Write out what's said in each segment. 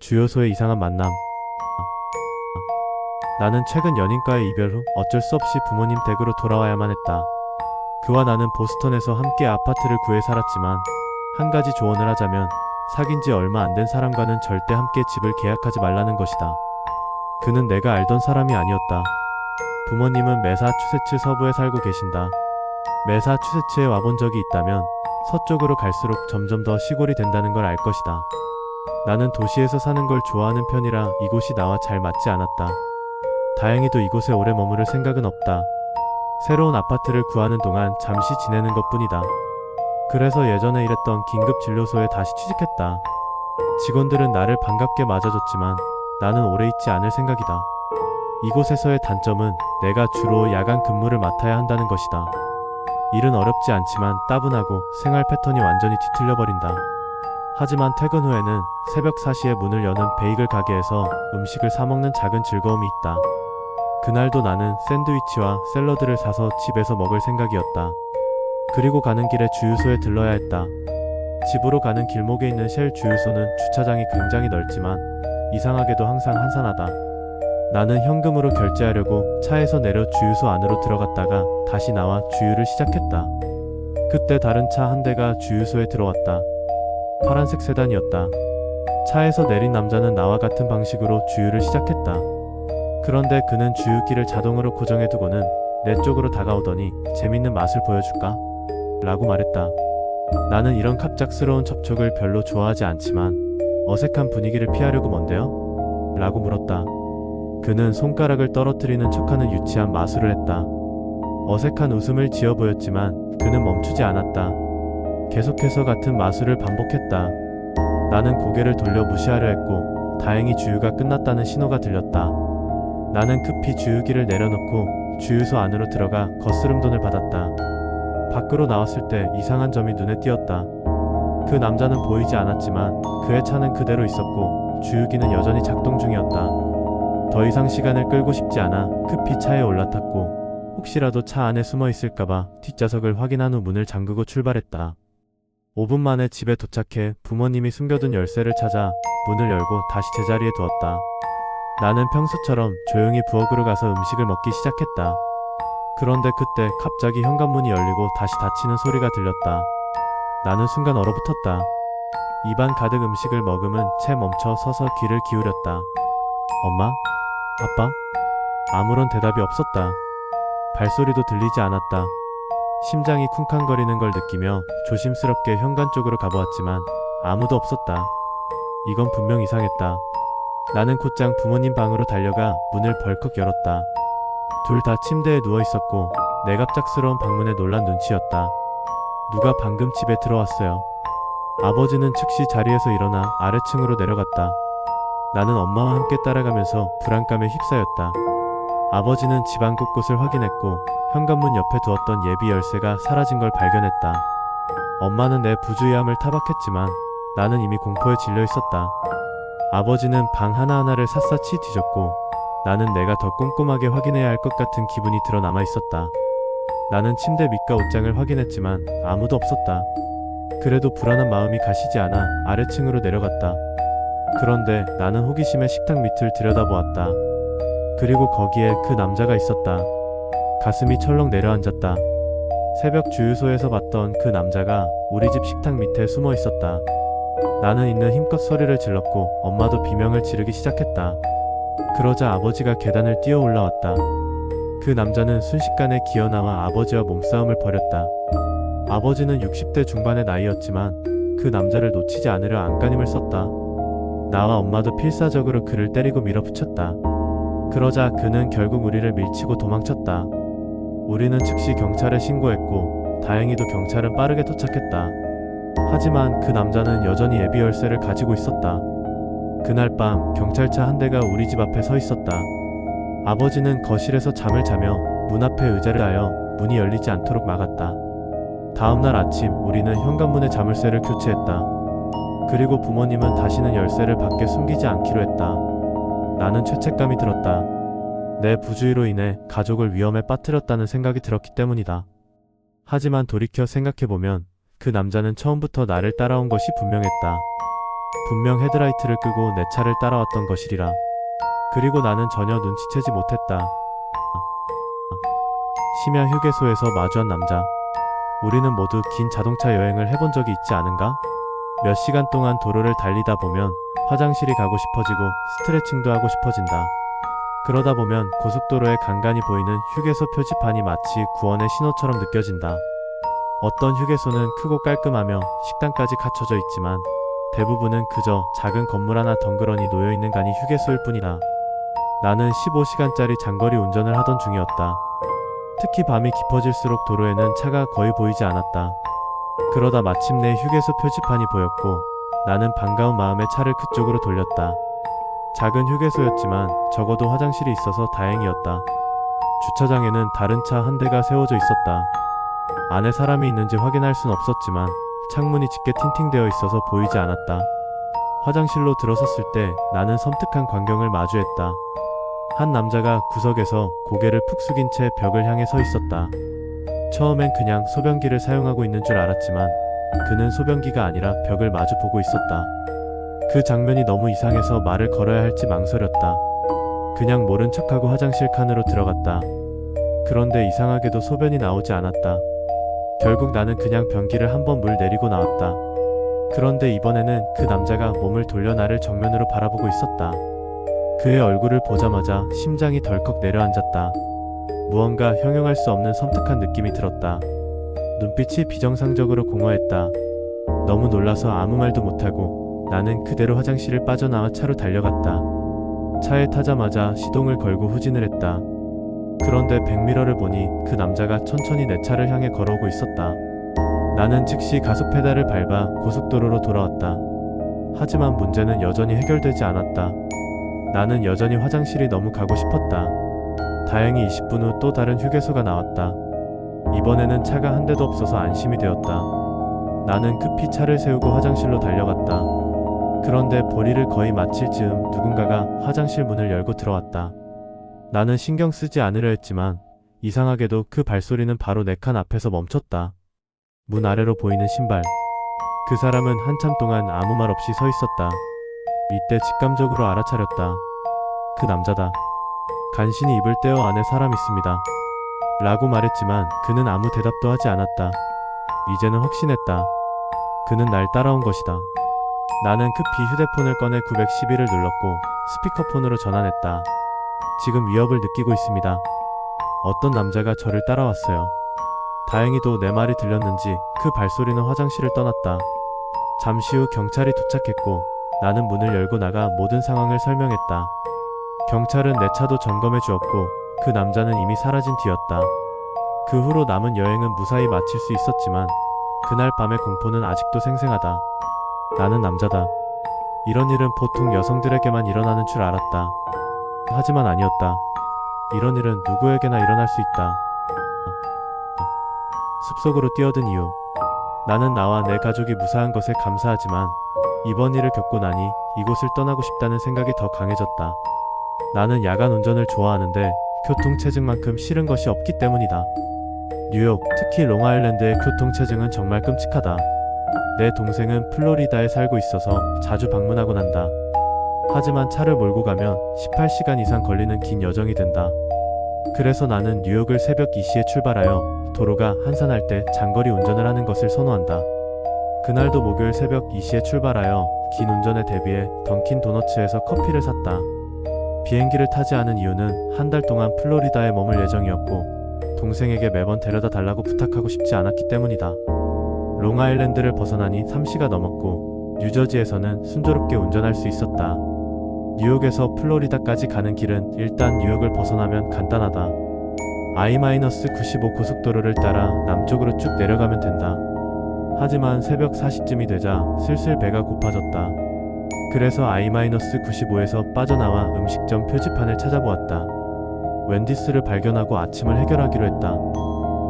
주요소의 이상한 만남. 나는 최근 연인과의 이별 후 어쩔 수 없이 부모님 댁으로 돌아와야만 했다. 그와 나는 보스턴에서 함께 아파트를 구해 살았지만 한 가지 조언을 하자면 사귄 지 얼마 안 된 사람과는 절대 함께 집을 계약하지 말라는 것이다. 그는 내가 알던 사람이 아니었다. 부모님은 매사추세츠 서부에 살고 계신다. 매사추세츠에 와본 적이 있다면 서쪽으로 갈수록 점점 더 시골이 된다는 걸 알 것이다. 나는 도시에서 사는 걸 좋아하는 편이라 이곳이 나와 잘 맞지 않았다. 다행히도 이곳에 오래 머무를 생각은 없다. 새로운 아파트를 구하는 동안 잠시 지내는 것뿐이다. 그래서 예전에 일했던 긴급진료소에 다시 취직했다. 직원들은 나를 반갑게 맞아줬지만 나는 오래 있지 않을 생각이다. 이곳에서의 단점은 내가 주로 야간 근무를 맡아야 한다는 것이다. 일은 어렵지 않지만 따분하고 생활 패턴이 완전히 뒤틀려버린다. 하지만 퇴근 후에는 새벽 4시에 문을 여는 베이글 가게에서 음식을 사먹는 작은 즐거움이 있다. 그날도 나는 샌드위치와 샐러드를 사서 집에서 먹을 생각이었다. 그리고 가는 길에 주유소에 들러야 했다. 집으로 가는 길목에 있는 쉘 주유소는 주차장이 굉장히 넓지만 이상하게도 항상 한산하다. 나는 현금으로 결제하려고 차에서 내려 주유소 안으로 들어갔다가 다시 나와 주유를 시작했다. 그때 다른 차 한 대가 주유소에 들어왔다. 파란색 세단이었다. 차에서 내린 남자는 나와 같은 방식으로 주유를 시작했다. 그런데 그는 주유기를 자동으로 고정해두고는 내 쪽으로 다가오더니 재밌는 맛을 보여줄까? 라고 말했다. 나는 이런 갑작스러운 접촉을 별로 좋아하지 않지만 어색한 분위기를 피하려고 뭔데요? 라고 물었다. 그는 손가락을 떨어뜨리는 척하는 유치한 마술을 했다. 어색한 웃음을 지어 보였지만 그는 멈추지 않았다. 계속해서 같은 마술을 반복했다. 나는 고개를 돌려 무시하려 했고 다행히 주유가 끝났다는 신호가 들렸다. 나는 급히 주유기를 내려놓고 주유소 안으로 들어가 거스름돈을 받았다. 밖으로 나왔을 때 이상한 점이 눈에 띄었다. 그 남자는 보이지 않았지만 그의 차는 그대로 있었고 주유기는 여전히 작동 중이었다. 더 이상 시간을 끌고 싶지 않아 급히 차에 올라탔고 혹시라도 차 안에 숨어 있을까봐 뒷좌석을 확인한 후 문을 잠그고 출발했다. 5분 만에 집에 도착해 부모님이 숨겨둔 열쇠를 찾아 문을 열고 다시 제자리에 두었다. 나는 평소처럼 조용히 부엌으로 가서 음식을 먹기 시작했다. 그런데 그때 갑자기 현관문이 열리고 다시 닫히는 소리가 들렸다. 나는 순간 얼어붙었다. 입안 가득 음식을 머금은 채 멈춰 서서 귀를 기울였다. 엄마? 아빠? 아무런 대답이 없었다. 발소리도 들리지 않았다. 심장이 쿵쾅거리는 걸 느끼며 조심스럽게 현관 쪽으로 가보았지만 아무도 없었다. 이건 분명 이상했다. 나는 곧장 부모님 방으로 달려가 문을 벌컥 열었다. 둘 다 침대에 누워 있었고 내 갑작스러운 방문에 놀란 눈치였다. 누가 방금 집에 들어왔어요. 아버지는 즉시 자리에서 일어나 아래층으로 내려갔다. 나는 엄마와 함께 따라가면서 불안감에 휩싸였다. 아버지는 집안 곳곳을 확인했고 현관문 옆에 두었던 예비 열쇠가 사라진 걸 발견했다. 엄마는 내 부주의함을 타박했지만 나는 이미 공포에 질려 있었다. 아버지는 방 하나하나를 샅샅이 뒤졌고 나는 내가 더 꼼꼼하게 확인해야 할 것 같은 기분이 드러 남아 있었다. 나는 침대 밑과 옷장을 확인했지만 아무도 없었다. 그래도 불안한 마음이 가시지 않아 아래층으로 내려갔다. 그런데 나는 호기심에 식탁 밑을 들여다보았다. 그리고 거기에 그 남자가 있었다. 가슴이 철렁 내려앉았다. 새벽 주유소에서 봤던 그 남자가 우리 집 식탁 밑에 숨어 있었다. 나는 있는 힘껏 소리를 질렀고 엄마도 비명을 지르기 시작했다. 그러자 아버지가 계단을 뛰어 올라왔다. 그 남자는 순식간에 기어나와 아버지와 몸싸움을 벌였다. 아버지는 60대 중반의 나이였지만 그 남자를 놓치지 않으려 안간힘을 썼다. 나와 엄마도 필사적으로 그를 때리고 밀어붙였다. 그러자 그는 결국 우리를 밀치고 도망쳤다. 우리는 즉시 경찰에 신고했고 다행히도 경찰은 빠르게 도착했다. 하지만 그 남자는 여전히 예비 열쇠를 가지고 있었다. 그날 밤 경찰차 한 대가 우리 집 앞에 서 있었다. 아버지는 거실에서 잠을 자며 문 앞에 의자를 하여 문이 열리지 않도록 막았다. 다음날 아침 우리는 현관문에 자물쇠를 교체했다. 그리고 부모님은 다시는 열쇠를 밖에 숨기지 않기로 했다. 나는 죄책감이 들었다. 내 부주의로 인해 가족을 위험에 빠뜨렸다는 생각이 들었기 때문이다. 하지만 돌이켜 생각해보면 그 남자는 처음부터 나를 따라온 것이 분명했다. 분명 헤드라이트를 끄고 내 차를 따라왔던 것이리라. 그리고 나는 전혀 눈치채지 못했다. 심야 휴게소에서 마주한 남자. 우리는 모두 긴 자동차 여행을 해본 적이 있지 않은가? 몇 시간 동안 도로를 달리다 보면 화장실이 가고 싶어지고 스트레칭도 하고 싶어진다. 그러다 보면 고속도로에 간간히 보이는 휴게소 표지판이 마치 구원의 신호처럼 느껴진다. 어떤 휴게소는 크고 깔끔하며 식당까지 갖춰져 있지만 대부분은 그저 작은 건물 하나 덩그러니 놓여있는 간이 휴게소일 뿐이다. 나는 15시간짜리 장거리 운전을 하던 중이었다. 특히 밤이 깊어질수록 도로에는 차가 거의 보이지 않았다. 그러다 마침내 휴게소 표지판이 보였고 나는 반가운 마음에 차를 그쪽으로 돌렸다. 작은 휴게소였지만 적어도 화장실이 있어서 다행이었다. 주차장에는 다른 차 한 대가 세워져 있었다. 안에 사람이 있는지 확인할 순 없었지만 창문이 짙게 틴팅되어 있어서 보이지 않았다. 화장실로 들어섰을 때 나는 섬뜩한 광경을 마주했다. 한 남자가 구석에서 고개를 푹 숙인 채 벽을 향해 서 있었다. 처음엔 그냥 소변기를 사용하고 있는 줄 알았지만 그는 소변기가 아니라 벽을 마주 보고 있었다. 그 장면이 너무 이상해서 말을 걸어야 할지 망설였다. 그냥 모른 척하고 화장실 칸으로 들어갔다. 그런데 이상하게도 소변이 나오지 않았다. 결국 나는 그냥 변기를 한번 물 내리고 나왔다. 그런데 이번에는 그 남자가 몸을 돌려 나를 정면으로 바라보고 있었다. 그의 얼굴을 보자마자 심장이 덜컥 내려앉았다. 무언가 형용할 수 없는 섬뜩한 느낌이 들었다. 눈빛이 비정상적으로 공허했다. 너무 놀라서 아무 말도 못하고 나는 그대로 화장실을 빠져나와 차로 달려갔다. 차에 타자마자 시동을 걸고 후진을 했다. 그런데 백미러를 보니 그 남자가 천천히 내 차를 향해 걸어오고 있었다. 나는 즉시 가속 페달을 밟아 고속도로로 돌아왔다. 하지만 문제는 여전히 해결되지 않았다. 나는 여전히 화장실이 너무 가고 싶었다. 다행히 20분 후 또 다른 휴게소가 나왔다. 이번에는 차가 한 대도 없어서 안심이 되었다. 나는 급히 차를 세우고 화장실로 달려갔다. 그런데 볼일을 거의 마칠 즈음 누군가가 화장실 문을 열고 들어왔다. 나는 신경 쓰지 않으려 했지만 이상하게도 그 발소리는 바로 내 칸 앞에서 멈췄다. 문 아래로 보이는 신발. 그 사람은 한참 동안 아무 말 없이 서 있었다. 이때 직감적으로 알아차렸다. 그 남자다. 간신히 입을 떼어 안에 사람 있습니다. 라고 말했지만 그는 아무 대답도 하지 않았다. 이제는 확신했다. 그는 날 따라온 것이다. 나는 급히 휴대폰을 꺼내 911을 눌렀고 스피커폰으로 전화했다. 지금 위협을 느끼고 있습니다. 어떤 남자가 저를 따라왔어요. 다행히도 내 말이 들렸는지 그 발소리는 화장실을 떠났다. 잠시 후 경찰이 도착했고 나는 문을 열고 나가 모든 상황을 설명했다. 경찰은 내 차도 점검해 주었고 그 남자는 이미 사라진 뒤였다. 그 후로 남은 여행은 무사히 마칠 수 있었지만 그날 밤의 공포는 아직도 생생하다. 나는 남자다. 이런 일은 보통 여성들에게만 일어나는 줄 알았다. 하지만 아니었다. 이런 일은 누구에게나 일어날 수 있다. 숲속으로 뛰어든 이유. 나는 나와 내 가족이 무사한 것에 감사하지만 이번 일을 겪고 나니 이곳을 떠나고 싶다는 생각이 더 강해졌다. 나는 야간 운전을 좋아하는데 교통체증만큼 싫은 것이 없기 때문이다. 뉴욕, 특히 롱아일랜드의 교통체증은 정말 끔찍하다. 내 동생은 플로리다에 살고 있어서 자주 방문하곤 한다. 하지만 차를 몰고 가면 18시간 이상 걸리는 긴 여정이 된다. 그래서 나는 뉴욕을 새벽 2시에 출발하여 도로가 한산할 때 장거리 운전을 하는 것을 선호한다. 그날도 목요일 새벽 2시에 출발하여 긴 운전에 대비해 던킨 도너츠에서 커피를 샀다. 비행기를 타지 않은 이유는 한 달 동안 플로리다에 머물 예정이었고 동생에게 매번 데려다 달라고 부탁하고 싶지 않았기 때문이다. 롱아일랜드를 벗어나니 3시가 넘었고 뉴저지에서는 순조롭게 운전할 수 있었다. 뉴욕에서 플로리다까지 가는 길은 일단 뉴욕을 벗어나면 간단하다. I-95 고속도로를 따라 남쪽으로 쭉 내려가면 된다. 하지만 새벽 4시쯤이 되자 슬슬 배가 고파졌다. 그래서 I-95에서 빠져나와 음식점 표지판을 찾아보았다. 웬디스를 발견하고 아침을 해결하기로 했다.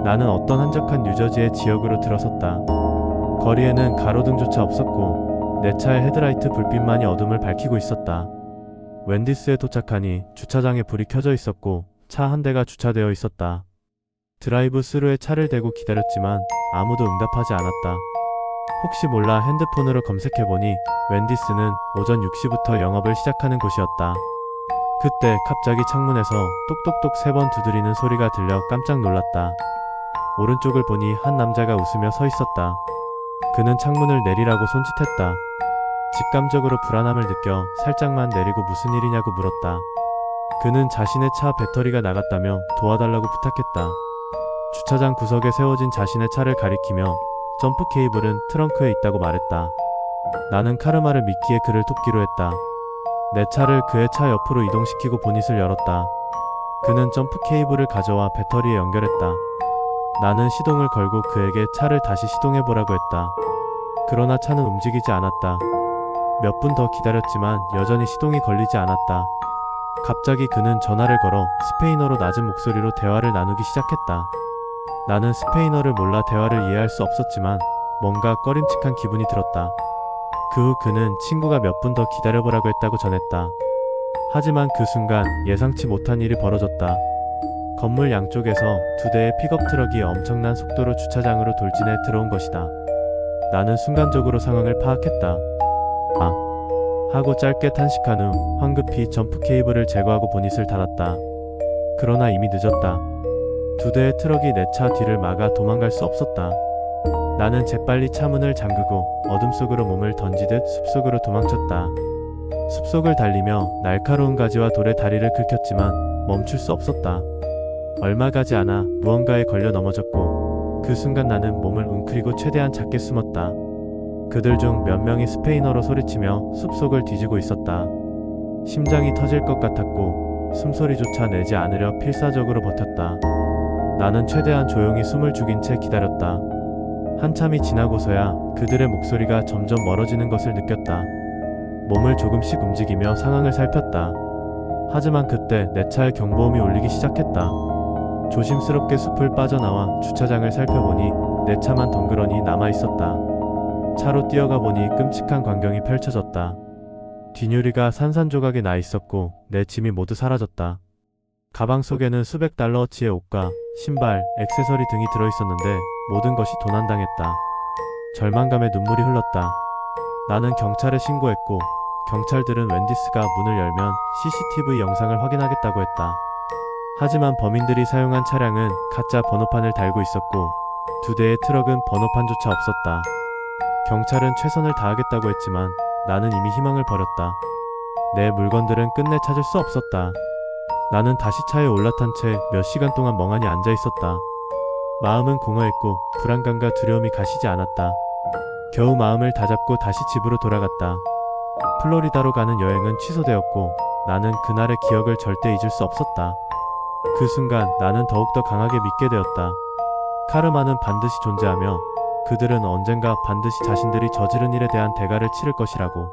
나는 어떤 한적한 뉴저지의 지역으로 들어섰다. 거리에는 가로등조차 없었고 내 차의 헤드라이트 불빛만이 어둠을 밝히고 있었다. 웬디스에 도착하니 주차장에 불이 켜져 있었고 차 한 대가 주차되어 있었다. 드라이브 스루에 차를 대고 기다렸지만 아무도 응답하지 않았다. 혹시 몰라 핸드폰으로 검색해보니 웬디스는 오전 6시부터 영업을 시작하는 곳이었다. 그때 갑자기 창문에서 똑똑똑 3번 두드리는 소리가 들려 깜짝 놀랐다. 오른쪽을 보니 한 남자가 웃으며 서 있었다. 그는 창문을 내리라고 손짓했다. 직감적으로 불안함을 느껴 살짝만 내리고 무슨 일이냐고 물었다. 그는 자신의 차 배터리가 나갔다며 도와달라고 부탁했다. 주차장 구석에 세워진 자신의 차를 가리키며 점프 케이블은 트렁크에 있다고 말했다. 나는 카르마를 믿기에 그를 돕기로 했다. 내 차를 그의 차 옆으로 이동시키고 보닛을 열었다. 그는 점프 케이블을 가져와 배터리에 연결했다. 나는 시동을 걸고 그에게 차를 다시 시동해보라고 했다. 그러나 차는 움직이지 않았다. 몇 분 더 기다렸지만 여전히 시동이 걸리지 않았다. 갑자기 그는 전화를 걸어 스페인어로 낮은 목소리로 대화를 나누기 시작했다. 나는 스페인어를 몰라 대화를 이해할 수 없었지만 뭔가 꺼림칙한 기분이 들었다. 그 후 그는 친구가 몇 분 더 기다려보라고 했다고 전했다. 하지만 그 순간 예상치 못한 일이 벌어졌다. 건물 양쪽에서 2대의 픽업 트럭이 엄청난 속도로 주차장으로 돌진해 들어온 것이다. 나는 순간적으로 상황을 파악했다. 하고 짧게 탄식한 후 황급히 점프 케이블을 제거하고 보닛을 닫았다. 그러나 이미 늦었다. 2대의 트럭이 내 차 뒤를 막아 도망갈 수 없었다. 나는 재빨리 차 문을 잠그고 어둠 속으로 몸을 던지듯 숲속으로 도망쳤다. 숲속을 달리며 날카로운 가지와 돌에 다리를 긁혔지만 멈출 수 없었다. 얼마 가지 않아 무언가에 걸려 넘어졌고 그 순간 나는 몸을 웅크리고 최대한 작게 숨었다. 그들 중 몇 명이 스페인어로 소리치며 숲속을 뒤지고 있었다. 심장이 터질 것 같았고 숨소리조차 내지 않으려 필사적으로 버텼다. 나는 최대한 조용히 숨을 죽인 채 기다렸다. 한참이 지나고서야 그들의 목소리가 점점 멀어지는 것을 느꼈다. 몸을 조금씩 움직이며 상황을 살폈다. 하지만 그때 내 차의 경보음이 울리기 시작했다. 조심스럽게 숲을 빠져나와 주차장을 살펴보니 내 차만 덩그러니 남아있었다. 차로 뛰어가 보니 끔찍한 광경이 펼쳐졌다. 뒷유리가 산산조각이 나 있었고 내 짐이 모두 사라졌다. 가방 속에는 수백 달러어치의 옷과 신발, 액세서리 등이 들어있었는데 모든 것이 도난당했다. 절망감에 눈물이 흘렀다. 나는 경찰에 신고했고 경찰들은 웬디스가 문을 열면 CCTV 영상을 확인하겠다고 했다. 하지만 범인들이 사용한 차량은 가짜 번호판을 달고 있었고 2대의 트럭은 번호판조차 없었다. 경찰은 최선을 다하겠다고 했지만 나는 이미 희망을 버렸다. 내 물건들은 끝내 찾을 수 없었다. 나는 다시 차에 올라탄 채 몇 시간 동안 멍하니 앉아 있었다. 마음은 공허했고 불안감과 두려움이 가시지 않았다. 겨우 마음을 다잡고 다시 집으로 돌아갔다. 플로리다로 가는 여행은 취소되었고 나는 그날의 기억을 절대 잊을 수 없었다. 그 순간 나는 더욱더 강하게 믿게 되었다. 카르마는 반드시 존재하며 그들은 언젠가 반드시 자신들이 저지른 일에 대한 대가를 치를 것이라고.